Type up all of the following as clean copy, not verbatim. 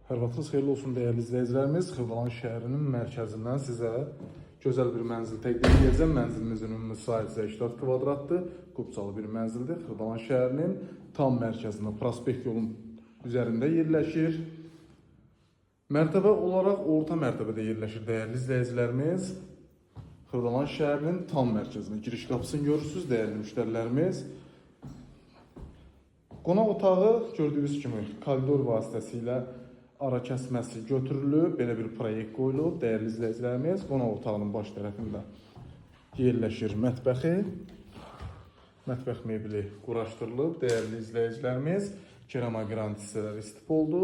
Hər vaxtınız xeyirli olsun dəyərli izləyicilərimiz. Xırdalan şəhərinin mərkəzindən sizə gözəl bir mənzil təqdim edəcəm. Mənzilimizin ümumi sahəsi 84 kvadratdır. Qubçalı bir mənzildir. Xırdalan şəhərinin tam mərkəzində, prospekt yolun üzərində yerləşir. Mərtəbə olaraq orta mərtəbədə yerləşir dəyərli izləyicilərimiz. Xırdalan şəhərinin tam mərkəzində giriş qapısını görürsünüz dəyərli müştərilərimiz. Qonaq otağı gördüyünüz kimi koridor vasitəsilə ara kəsməsi götürülüb, belə bir proyekt qoyulub. Dəyərli izləyicilərimiz, qonaq otağının baş tərəfində yerləşir mətbəxi. Mətbəx mebeli quraşdırılıb. Dəyərli izləyicilərimiz, keramogrant hissələri istif oldu.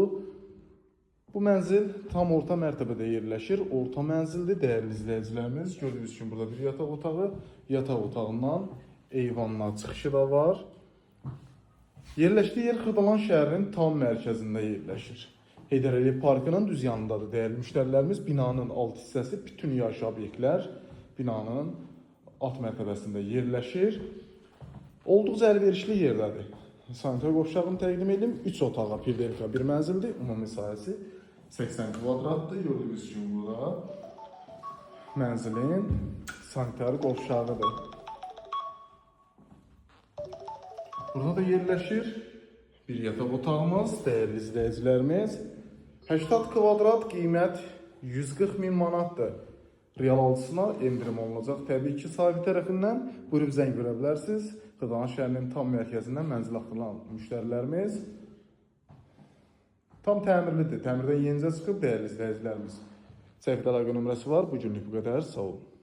Bu mənzil tam orta mərtəbədə yerləşir. Orta mənzildir dəyərli izləyicilərimiz. Gördüyünüz kimi burada bir yataq otağı. Yataq otağından eyvanla çıxışı da var. Yerləşdiyi yer Xırdalan şəhərinin tam mərkəzində yerləşir. Heydər Əliyev Parkının düz yanındadır dəyərli müştərilərimiz. Binanın alt hissəsi bütün yaşayış obyektlər binanın alt mərtəbəsində yerləşir. Olduqca əlverişli yerdədir. Sanitar qovşağını təqdim edim. 3 otağa pirdelka bir mənzildir. Ümumi sahəsi 80 kvadratdır. Gördüyünüz kimi burada mənzilin sanitar qovşağıdır. Burada da yerləşir bir yataq otağımız, dəyərli izləyicilərimiz. 80 kvadrat qiymət 140 min manatdır. Real alıcısına endirim olunacaq təbii ki sahibi tərəfindən. Buyurub zəng verə bilərsiniz. Xırdalan şəhərinin tam mərkəzindən mənzil axtaran müştərilərimiz. Tam təmirlidir. Təmirdən yenicə çıxıb dəyərli izləyicilərimiz. Səhifədə əlaqə nömrəsi var. Bu günlük bu qədər. Sağ olun.